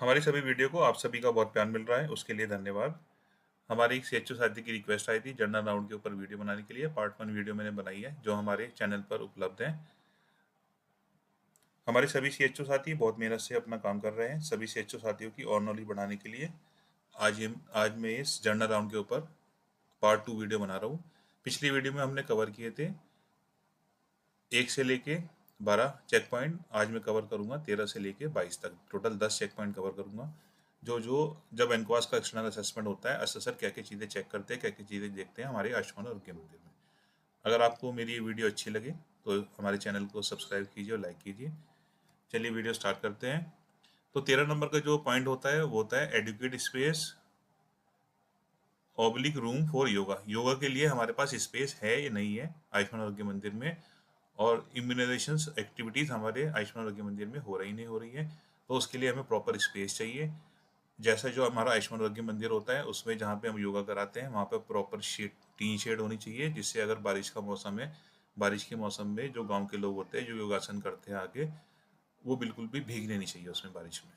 हमारी सभी वीडियो को आप सभी का बहुत प्यार मिल रहा है, उसके लिए धन्यवाद। हमारी एक सीएचओ साथी की रिक्वेस्ट आई थी जनरल राउंड के ऊपर वीडियो बनाने के लिए। पार्ट 1 वीडियो मैंने बनाई है जो हमारे चैनल पर उपलब्ध है। हमारे सभी सीएचओ साथी बहुत मेहनत से अपना काम कर रहे हैं। सभी सीएचओ साथियों की और नॉलेज बढ़ाने के लिए आज मैं इस जनरल राउंड के ऊपर पार्ट 2 वीडियो बना रहा हूँ। पिछली वीडियो में हमने कवर किए थे 1 से लेके 12 चेक पॉइंट। आज मैं कवर करूंगा 13 से लेके 22 तक, टोटल 10 चेक पॉइंट कवर करूंगा। जो जो जब एनक्वास का एक्सटर्नल असेसमेंट होता है, असेसर क्या क्या चीज़ें चेक करते हैं, क्या क्या चीज़ें देखते हैं हमारे आयुष्मान आरोग्य मंदिर में। अगर आपको मेरी ये वीडियो अच्छी लगे तो हमारे चैनल को सब्सक्राइब कीजिए और लाइक कीजिए। चलिए वीडियो स्टार्ट करते हैं। तो 13 नंबर का जो पॉइंट होता है वो होता है adequate space oblique room for yoga. Yoga के लिए हमारे पास स्पेस है या नहीं है आयुष्मान आरोग्य मंदिर में, और इम्यूनाइजेशन एक्टिविटीज़ हमारे आयुष्मान आरोग्य मंदिर में हो रही नहीं हो रही है, तो उसके लिए हमें प्रॉपर स्पेस चाहिए। जैसा जो हमारा आयुष्मान आरोग्य मंदिर होता है उसमें जहाँ पे हम योगा कराते हैं वहाँ पे प्रॉपर टीन शेड होनी चाहिए, जिससे अगर बारिश का मौसम है, बारिश के मौसम में जो गांव के लोग होते हैं जो योगासन करते हैं आगे, वो बिल्कुल भी भीगने नहीं चाहिए उसमें बारिश में।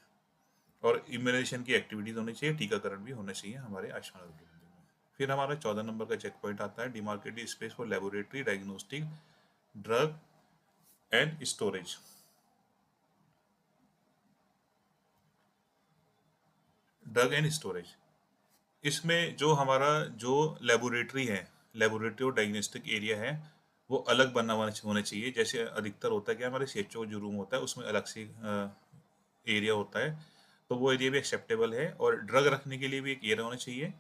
और इम्यूनाइजेशन की एक्टिविटीज़ होनी चाहिए, टीकाकरण भी होना चाहिए हमारे आयुष्मान आरोग्य मंदिर में। फिर हमारा 14 नंबर का चेक पॉइंट आता है demarcated space for laboratory diagnostic drug and storage. Drug and storage, इसमें जो हमारा जो लेबोरेटरी है, लेबोरेटरी और डायग्नोस्टिक एरिया है, वो अलग बना हुआ होना चाहिए। जैसे अधिकतर होता है कि हमारे सीएचओ जो रूम होता है उसमें अलग से एरिया होता है, तो वो एरिया भी एक्सेप्टेबल है। और ड्रग रखने के लिए भी एक एरिया होना चाहिए।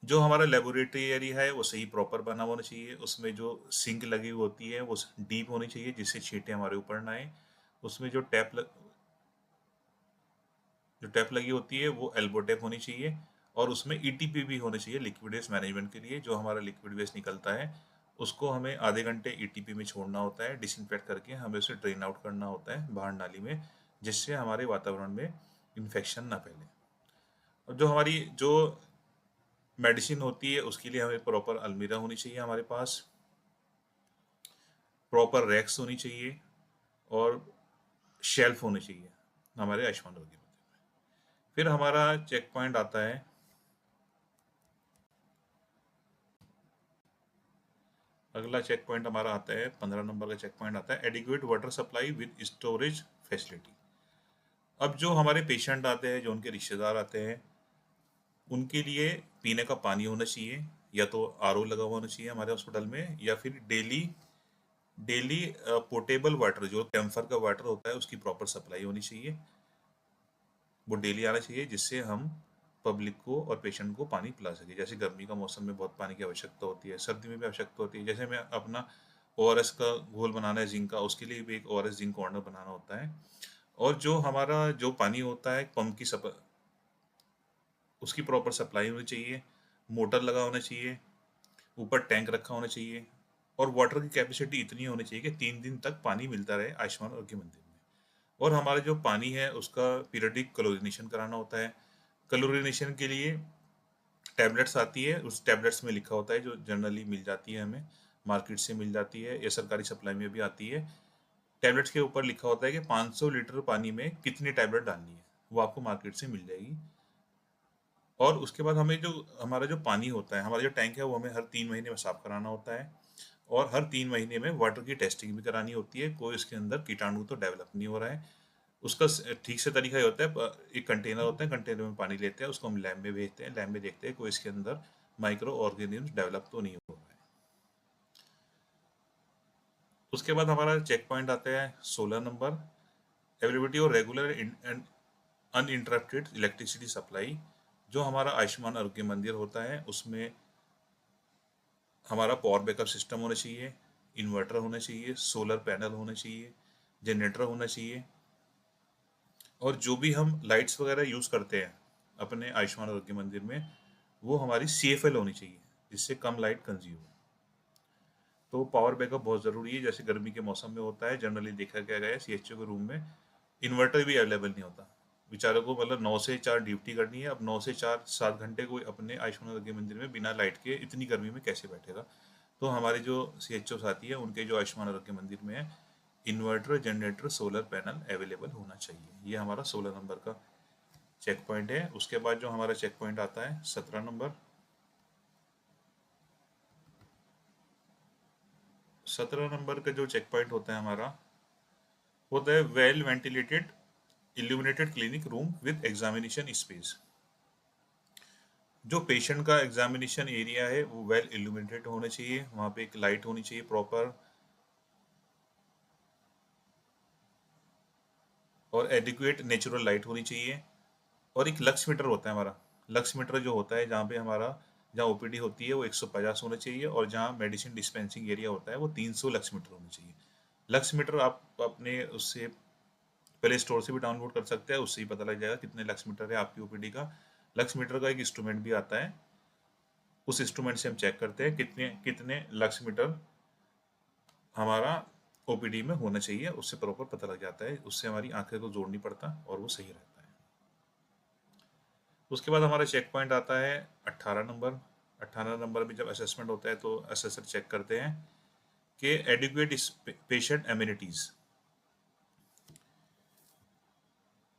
जो हमारा लेबोरेटरी एरिया है वो सही प्रॉपर बना होना चाहिए। उसमें जो सिंक लगी हुई होती है वो डीप होनी चाहिए, जिससे छींटे हमारे ऊपर ना आए। उसमें जो टैप लगी होती है वो एल्बो टैप होनी चाहिए। और उसमें ईटीपी भी होना चाहिए लिक्विड वेस्ट मैनेजमेंट के लिए। जो हमारा लिक्विड वेस्ट निकलता है उसको हमें आधे घंटे ईटीपी में छोड़ना होता है, डिसइंफेक्ट करके हमें उसे ड्रेन आउट करना होता है बाहर नाली में, जिससे हमारे वातावरण में इन्फेक्शन ना फैले। और जो हमारी जो मेडिसिन होती है उसके लिए हमें प्रॉपर अलमीरा होनी चाहिए हमारे पास, प्रॉपर रैक्स होनी चाहिए, और शेल्फ होनी चाहिए हमारे आयुष्मान आरोग्य मंदिर में। फिर हमारा चेक पॉइंट आता है, अगला चेक पॉइंट हमारा आता है 15 नंबर का चेक पॉइंट आता है adequate water supply with storage facility. अब जो हमारे पेशेंट आते हैं, जो उनके रिश्तेदार आते हैं, उनके लिए पीने का पानी होना चाहिए। या तो आरओ लगा हुआ होना चाहिए हमारे हॉस्पिटल में, या फिर डेली डेली पोर्टेबल वाटर, जो कैम्फर का वाटर होता है उसकी प्रॉपर सप्लाई होनी चाहिए। वो डेली आना चाहिए, जिससे हम पब्लिक को और पेशेंट को पानी पिला सके। जैसे गर्मी का मौसम में बहुत पानी की आवश्यकता होती है, सर्दी में भी आवश्यकता होती है। जैसे मैं अपना ओआरएस का घोल बनाना है जिंक का, उसके लिए भी एक ओआरएस जिंक कॉर्नर बनाना होता है। और जो हमारा जो पानी होता है पंप की उसकी प्रॉपर सप्लाई होनी चाहिए, मोटर लगा होना चाहिए, ऊपर टैंक रखा होना चाहिए। और वाटर की कैपेसिटी इतनी होनी चाहिए कि 3 दिन तक पानी मिलता रहे आयुष्मान आरोग्य मंदिर में। और हमारा जो पानी है उसका पीरियडिक क्लोरिनेशन कराना होता है। क्लोरिनेशन के लिए टैबलेट्स आती है, उस टैबलेट्स में लिखा होता है, जो जनरली मिल जाती है हमें, मार्केट से मिल जाती है या सरकारी सप्लाई में भी आती है। टैबलेट्स के ऊपर लिखा होता है कि 500 लीटर पानी में कितनी टैबलेट डालनी है, वो आपको मार्केट से मिल जाएगी। और उसके बाद हमें जो हमारा जो पानी होता है, हमारा जो टैंक है, वो हमें हर 3 महीने में साफ कराना होता है। और हर 3 महीने में वाटर की टेस्टिंग भी करानी होती है, कोई इसके अंदर कीटाणु तो डेवलप नहीं हो रहा है। उसका ठीक से तरीका ये होता है, एक कंटेनर होता है, कंटेनर में पानी लेते हैं, उसको हम लैब में भेजते हैं, लैब में देखते हैं कोई इसके अंदर माइक्रो ऑर्गेनिज्म डेवलप तो नहीं हो रहा है। उसके बाद हमारा चेक पॉइंट आता है 16 नंबर, अवेलेबिलिटी और regular and uninterrupted electricity supply. जो हमारा आयुष्मान आरोग्य मंदिर होता है उसमें हमारा पावर बैकअप सिस्टम होना चाहिए, इन्वर्टर होना चाहिए, सोलर पैनल होना चाहिए, जनरेटर होना चाहिए। और जो भी हम लाइट्स वगैरह यूज़ करते हैं अपने आयुष्मान आरोग्य मंदिर में, वो हमारी CFL होनी चाहिए, जिससे कम लाइट कंज्यूम हो। तो पावर बैकअप बहुत ज़रूरी है। जैसे गर्मी के मौसम में होता है, जनरली देखा गया है सीएचओ के रूम में इन्वर्टर भी अवेलेबल नहीं होता। बेचारों को मतलब 9 से 4 ड्यूटी करनी है। अब 9 से 4 7 घंटे कोई अपने आयुष्मान आरोग्य मंदिर में बिना लाइट के इतनी गर्मी में कैसे बैठेगा। तो हमारे जो सीएचओ साथी है, उनके जो आयुष्मान आरोग्य मंदिर में है, inverter, generator, solar panel available होना चाहिए। ये हमारा 16 नंबर का चेक पॉइंट है। उसके बाद जो हमारा चेक पॉइंट आता है 17 नंबर, 17 नंबर का जो चेक पॉइंट होता है हमारा होता है well ventilated illuminated clinic room with examination space. जो पेशेंट का एग्जामिनेशन एरिया है वो वेल इल्यूमिनेटेड होना चाहिए, वहाँ पे एक लाइट होनी चाहिए प्रॉपर, और एडिक्वेट नेचुरल लाइट होनी चाहिए। और एक लक्स मीटर होता है हमारा, लक्स मीटर जो होता है जहाँ पे हमारा जहाँ ओपीडी होती है वो 150 होना चाहिए, और जहाँ मेडिसिन डिस्पेंसिंग एरिया होता है वो 300 लक्स मीटर होना चाहिए। लक्स मीटर आप अपने उससे प्ले स्टोर से भी डाउनलोड कर सकते हैं, उससे ही पता लग जाएगा कितने लक्स मीटर है आपकी ओपीडी का। लक्स मीटर का एक इंस्ट्रूमेंट भी आता है, उस इंस्ट्रूमेंट से हम चेक करते हैं कितने कितने लक्स मीटर हमारा ओपीडी में होना चाहिए, उससे प्रॉपर पता लग जाता है, उससे हमारी आंखें को जोड़ नहीं पड़ता और वो सही रहता है। उसके बाद हमारा चेक पॉइंट आता है 18 नंबर। 18 नंबर में जब असेसमेंट होता है तो असेसर चेक करते हैं कि adequate patient amenities,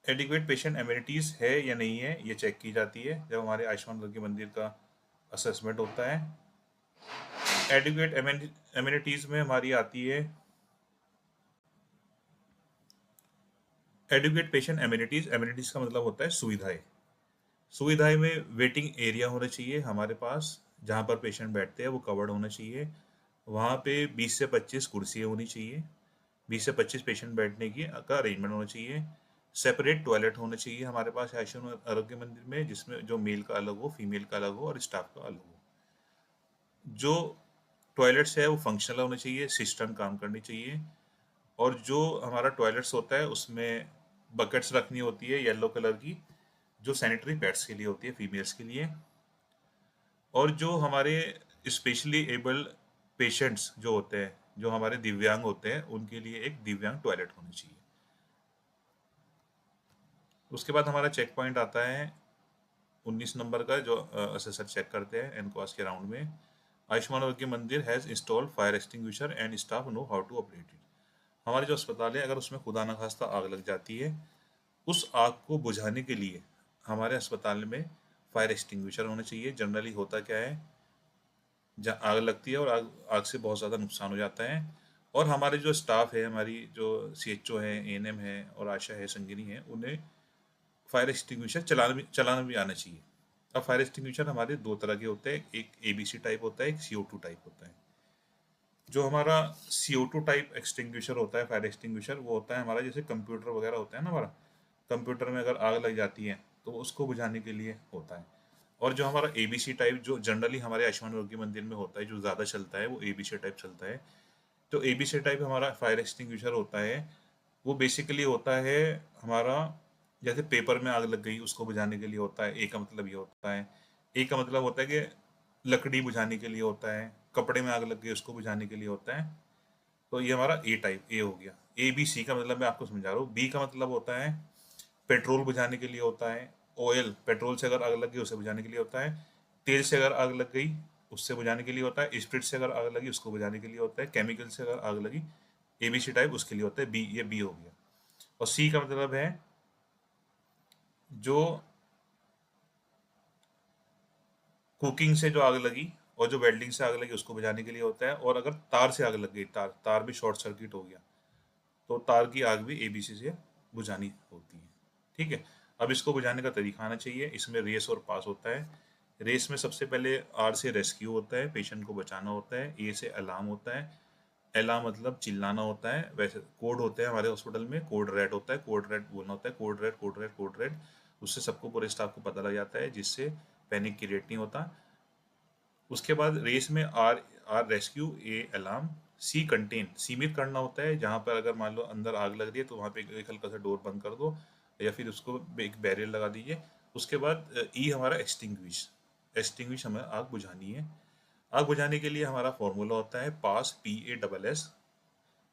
adequate patient amenities है या नहीं है, ये चेक की जाती है जब हमारे आयुष्मान आरोग्य मंदिर का असेसमेंट होता है। एडिक्वेट एम्यूनिटीज में हमारी आती है एडिक्वेट पेशेंट एम्यूनिटीज। एम्यूनिटीज का मतलब होता है सुविधाएं। सुविधाएं में वेटिंग एरिया होना चाहिए हमारे पास, जहाँ पर पेशेंट बैठते हैं वो कवर्ड होना चाहिए। वहाँ पे 20 से 25 कुर्सियाँ होनी चाहिए, 20 से 25 पेशेंट बैठने की का अरेंजमेंट होना चाहिए। सेपरेट टॉयलेट होना चाहिए हमारे पास आयुष्मान आरोग्य मंदिर में, जिसमें जो मेल का अलग हो, फीमेल का अलग हो और स्टाफ का अलग हो। जो टॉयलेट्स है वो फंक्शनल होने चाहिए, सिस्टम काम करनी चाहिए। और जो हमारा टॉयलेट्स होता है उसमें बकेट्स रखनी होती है येलो कलर की, जो सैनिटरी पैड्स के लिए होती है फीमेल्स के लिए। और जो हमारे स्पेशली एबल्ड पेशेंट्स जो होते हैं, जो हमारे दिव्यांग होते हैं, उनके लिए एक दिव्यांग टॉयलेट होनी चाहिए। उसके बाद हमारा चेक पॉइंट आता है 19 नंबर का, जो असेसर चेक करते हैं एनक्वास के राउंड में। Ayushman Arogya Mandir has installed fire extinguisher and staff know how to operate it. हमारे जो अस्पताल है अगर उसमें खुदा न खास्ता आग लग जाती है, उस आग को बुझाने के लिए हमारे अस्पताल में फायर एक्सटिंग्विशर होना चाहिए। जनरली होता क्या है, जहाँ आग लगती है और आग आग से बहुत ज़्यादा नुकसान हो जाता है, और हमारे जो स्टाफ है, हमारी जो सीएचओ है, एएनएम है और आशा है, संगिनी है, उन्हें फायर एक्सटिंग्विशर चलाना भी आना चाहिए। अब फायर एक्सटिंग्विशर हमारे दो तरह के होते हैं, एक एबीसी टाइप होता है, एक CO2 टाइप होता है। जो हमारा CO2 टाइप एक्सटिंग्विशर होता है, फायर एक्सटिंग्विशर, वो होता है हमारा जैसे कंप्यूटर वगैरह होता है ना, हमारा कंप्यूटर में अगर आग लग जाती है तो उसको बुझाने के लिए होता है। और जो हमारा एबीसी टाइप जो जनरली हमारे आयुष्मान आरोग्य मंदिर में होता है, जो ज़्यादा चलता है, वो एबीसी टाइप चलता है। तो एबीसी टाइप हमारा फायर एक्सटिंग्विशर होता है, वो बेसिकली होता है हमारा, जैसे पेपर में आग लग गई उसको बुझाने के लिए होता है, ए का मतलब ये होता है। ए का मतलब होता है कि लकड़ी बुझाने के लिए होता है, कपड़े में आग लग गई उसको बुझाने के लिए होता है। तो ये हमारा ए टाइप ए हो गया। ए बी सी का मतलब मैं आपको समझा रहा हूँ। बी का मतलब होता है पेट्रोल बुझाने के लिए होता है, ऑयल, पेट्रोल से अगर आग लग गई उसे बुझाने के लिए होता है। तेल से अगर आग लग गई उससे बुझाने के लिए होता है। स्प्रिट से अगर आग लगी उसको बुझाने के लिए होता है। केमिकल से अगर आग लगी, एबीसी टाइप, उसके लिए होता है बी। ये बी हो गया। और सी का मतलब है जो कुकिंग से जो आग लगी और जो वेल्डिंग से आग लगी उसको बुझाने के लिए होता है। और अगर तार से आग लग गई, तार तार भी शॉर्ट सर्किट हो गया, तो तार की आग भी एबीसी से बुझानी होती है। ठीक है। अब इसको बुझाने का तरीका आना चाहिए। इसमें रेस और पास होता है। रेस में सबसे पहले आर से रेस्क्यू होता है, पेशेंट को बचाना होता है। ए से अलार्म होता है, अलार्म मतलब चिल्लाना होता है। वैसे कोड होते हैं हमारे हॉस्पिटल में, कोड रेड होता है, कोड रेड बोलना होता है, code red, code red, code red. उससे सबको, पूरे स्टाफ को पता लग जाता है, जिससे पैनिक क्रिएट नहीं होता। उसके बाद रेस में R R rescue, A alarm, C contain, सीमित करना होता है। जहाँ पर अगर मान लो अंदर आग लग रही है तो वहाँ पे एक हल्का सा डोर बंद कर दो, या फिर उसको एक बैरियर लगा दीजिए। उसके बाद ई हमारा एक्सटिंग्विश, एक्सटिंग्विश हमें आग बुझानी है। आग बुझाने के लिए हमारा फॉर्मूला होता है पास, PASS।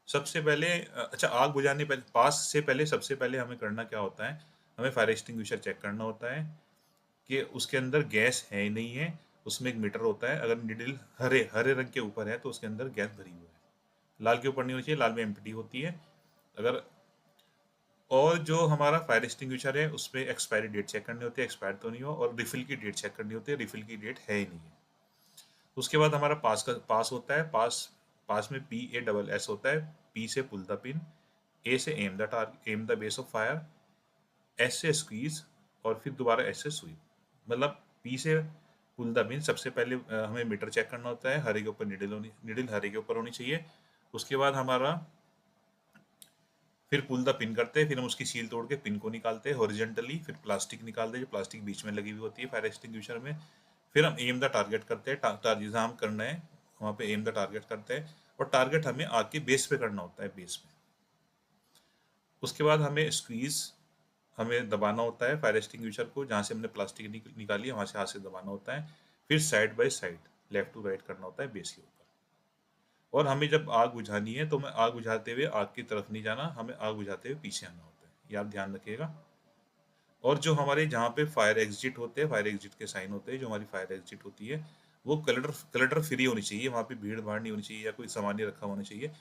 सबसे पहले अच्छा, आग बुझाने पहले, पास से पहले सबसे पहले हमें करना क्या होता है, हमें फायर एक्सटिंग्विशर चेक करना होता है कि उसके अंदर गैस है नहीं है। उसमें एक मीटर होता है, अगर निडल हरे हरे रंग के ऊपर है तो उसके अंदर गैस भरी हुई है। लाल के ऊपर नहीं होनी चाहिए, लाल में एम्प्टी होती है। अगर और जो हमारा फायर एक्सटिंग्विशर है उसमें एक्सपायरी डेट चेक करनी होती है, एक्सपायर तो नहीं हो, और रिफिल की डेट चेक करनी होती है, रिफिल की डेट है ही नहीं है। उसके बाद हमारा पास होता है। पास में PASS होता है। P से पुल द पिन, A से am the base of fire, S से स्क्वीज, और फिर दोबारा S से स्वीप। मतलब P से पुल द पिन, सबसे पहले हमें मीटर चेक करना होता है, हरे के ऊपर निडिल हरे के ऊपर होनी चाहिए। उसके बाद हमारा फिर पुल द पिन करते हैं, फिर हम उसकी सील तोड़ के पिन को निकालते हैं हॉरिजेंटली, फिर प्लास्टिक निकालते हैं जो प्लास्टिक बीच में लगी हुई होती है फायर एक्सटिंग्विशर में। फिर हम एम द टारगेट करते हैं, टारगेट जहाँ हम करना है वहाँ पे एम द टारगेट करते हैं, और टारगेट हमें आग के बेस पे करना होता है, बेस में। उसके बाद हमें दबाना होता है फायर एक्सटिंग्विशर को, जहाँ से हमने प्लास्टिक निकाली है वहाँ से हाथ से दबाना होता है। फिर side by side left to right करना होता है बेस के ऊपर। और हमें जब आग बुझानी है तो हमें आग बुझाते हुए आग की तरफ नहीं जाना, हमें आग बुझाते हुए पीछे आना होता है, ये आप ध्यान रखिएगा। और जो हमारे जहाँ पे फायर एग्जिट होते हैं, फायर एग्जिट के साइन होते हैं, जो हमारी फायर एग्जिट होती है वो कलटर फ्री होनी चाहिए, वहाँ पे भीड़ भाड़ नहीं होनी चाहिए या कोई सामान नहीं रखा होना चाहिए,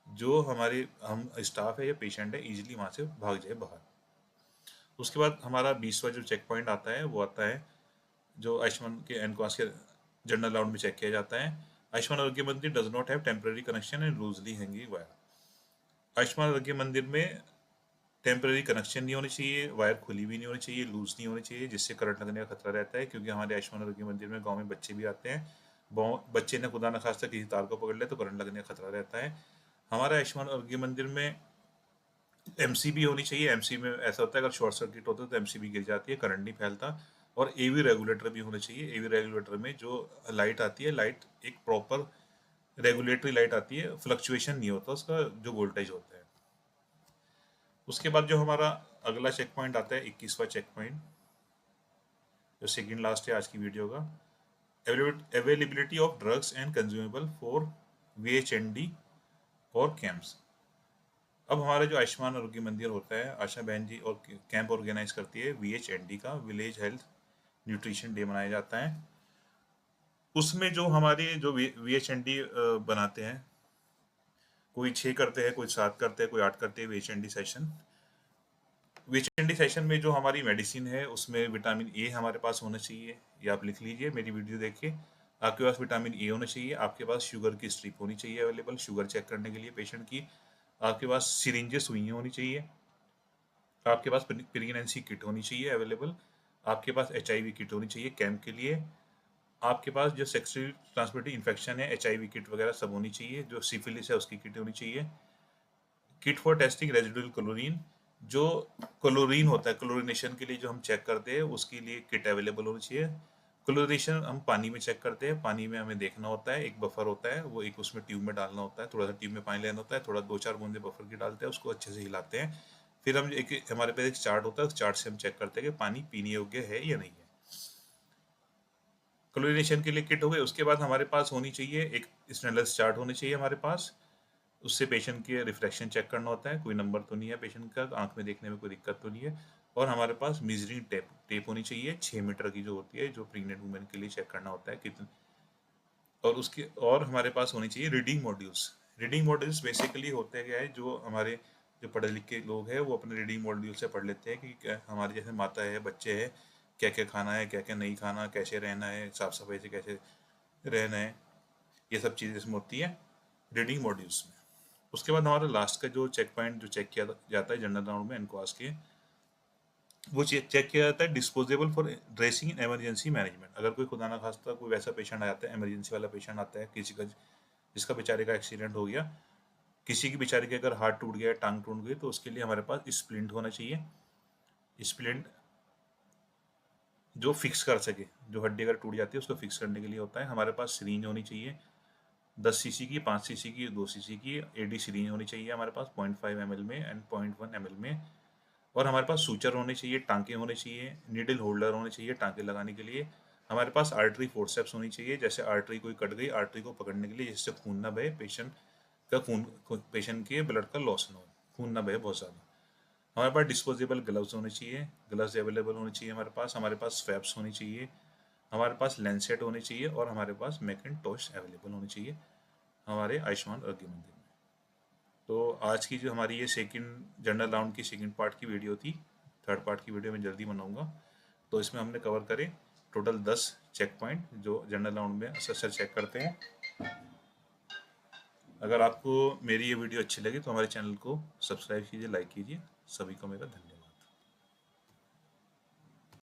जो हमारे हम स्टाफ है या पेशेंट है इजीली वहाँ से भाग जाए बाहर। उसके बाद हमारा 20वां जो चेक पॉइंट आता है वो आता है जो आयुष्मान के एनकॉस के जनरल राउंड में चेक किया जाता है। आयुष्मान आरोग्य मंदिर does not have temporary connection and loosely hanging wire. Ayushman Arogya मंदिर में टेम्पररी कनेक्शन नहीं होनी चाहिए, वायर खुली भी नहीं होनी चाहिए, लूज नहीं होनी चाहिए, जिससे करंट लगने का खतरा रहता है, क्योंकि हमारे आयुष्मान आरोग्य मंदिर में गांव में बच्चे भी आते हैं। बच्चे ने खुदा न खास्ता किसी तार को पकड़ लिया तो करंट लगने का खतरा रहता है। हमारे आयुष्मान आरोग्य मंदिर में MCB होनी चाहिए। MC में ऐसा होता है अगर शॉर्ट सर्किट होता है तो MCB गिर जाती है, करंट नहीं फैलता। और AV रेगुलेटर भी होना चाहिए। AV रेगुलेटर में जो लाइट आती है, लाइट एक प्रॉपर रेगुलेटरी लाइट आती है, फ्लक्चुएशन नहीं होता उसका जो वोल्टेज होता है। उसके बाद जो हमारा अगला चेक पॉइंट आता है 21वां चेक पॉइंट, जो सेकेंड लास्ट है आज की वीडियो का, availability of drugs and consumable for VHND और कैंप्स। अब हमारा जो आयुष्मान आरोग्य मंदिर होता है, आशा बहन जी और कैंप ऑर्गेनाइज करती है VHND का, विलेज हेल्थ न्यूट्रिशन डे मनाया जाता है। उसमें जो हमारे जो VHND बनाते हैं, कोई 6 करते हैं, कोई 7 करते हैं, कोई 8 करते हैं VHND सेशन। VHND सेशन में जो हमारी मेडिसिन है उसमें विटामिन A हमारे पास होना चाहिए, ये आप लिख लीजिए मेरी वीडियो देखिए। आपके पास विटामिन A होना चाहिए, आपके पास शुगर की स्ट्रिप होनी चाहिए अवेलेबल, शुगर चेक करने के लिए पेशेंट की। आपके पास सिरिंजेस सुइयाँ होनी चाहिए, आपके पास प्रेगनेंसी किट होनी चाहिए अवेलेबल, आपके पास HIV किट होनी चाहिए कैंप के लिए, आपके पास जो सेक्सुअली ट्रांसमिटेड इन्फेक्शन है HIV किट वगैरह सब होनी चाहिए, जो सिफिलिस है उसकी किट होनी चाहिए। Kit for testing residual chlorine, जो क्लोरीन होता है क्लोरीनेशन के लिए जो हम चेक करते हैं उसके लिए किट अवेलेबल होनी चाहिए। क्लोरीनेशन हम पानी में चेक करते हैं, पानी में हमें देखना होता है, एक बफर होता है, वो एक उसमें ट्यूब में डालना होता है, थोड़ा सा ट्यूब में पानी लेना होता है, थोड़ा 2-4 बूंदे बफर की डालते हैं, उसको अच्छे से हिलाते हैं। फिर हम हमारे पास एक चार्ट होता है, उस चार्ट से हम चेक करते हैं कि पानी पीने योग्य है या नहीं है। क्लोरीनेशन के लिए किट हो गए। उसके बाद हमारे पास होनी चाहिए एक स्टेनलेस चार्ट होनी चाहिए हमारे पास, उससे पेशेंट की रिफ्लेक्शन चेक करना होता है, कोई नंबर तो नहीं है पेशेंट का, आंख में देखने में कोई दिक्कत तो नहीं है। और हमारे पास मेजरिंग टेप होनी चाहिए 6 मीटर की जो होती है, जो प्रेग्नेंट वुमेन के लिए चेक करना होता है कितने। और हमारे पास होनी चाहिए reading modules. Reading modules basically होते क्या है, जो हमारे जो पढ़े लिखे लोग हैं वो अपने रीडिंग मॉड्यूल से पढ़ लेते हैं कि हमारे जैसे माता है, बच्चे हैं, क्या क्या खाना है, क्या क्या नहीं खाना, कैसे रहना है, साफ सफाई से कैसे रहना है, ये सब चीज़ें इसमें होती है रीडिंग मॉड्यूल्स में। उसके बाद हमारा लास्ट का जो चेक पॉइंट जो चेक किया जाता है जनरल राउंड में एनक्वास के, वो चेक किया जाता है disposable for dressing in emergency management. अगर कोई खुदा ना खास्ता कोई वैसा पेशेंट आ जाता है, इमरजेंसी वाला पेशेंट आता है, किसी का जिसका बेचारे का एक्सीडेंट हो गया, किसी की बेचारे के अगर हाथ टूट गया, टांग टूट गई, तो उसके लिए हमारे पास स्प्लिंट होना चाहिए। स्प्लिंट जो फिक्स कर सके, जो हड्डी अगर टूट जाती है उसको फिक्स करने के लिए होता है। हमारे पास सिरिंज होनी चाहिए 10 cc की, 5 cc की, 2 cc की AD सिरिंज होनी चाहिए हमारे पास 0.5 ml में एंड 0.1 ml में। और हमारे पास सूचर होने चाहिए, टांके होने चाहिए, नीडल होल्डर होने चाहिए टांके लगाने के लिए। हमारे पास आर्टरी फोर्सेप्स होनी चाहिए, जैसे आर्टरी कोई कट गई, आर्टरी को पकड़ने के लिए, जिससे खून ना बहे, पेशेंट के ब्लड का लॉस ना हो, खून ना बहे बहुत ज़्यादा। हमारे पास डिस्पोजेबल ग्लव्स होने चाहिए, ग्लव्स अवेलेबल होने चाहिए हमारे पास स्वैप्स होनी चाहिए, हमारे पास लेंसेट होनी चाहिए, और हमारे पास मैकिन्टोश अवेलेबल होनी चाहिए हमारे आयुष्मान आरोग्य मंदिर में। तो आज की जो हमारी ये सेकंड जनरल राउंड की सेकंड पार्ट की वीडियो थी, थर्ड पार्ट की वीडियो मैं जल्दी बनाऊंगा। तो इसमें हमने कवर करे टोटल 10 चेक पॉइंट जो जनरल राउंड में असेसर चेक करते हैं। अगर आपको मेरी ये वीडियो अच्छी लगी तो हमारे चैनल को सब्सक्राइब कीजिए, लाइक कीजिए। सभी को मेरा धन्यवाद।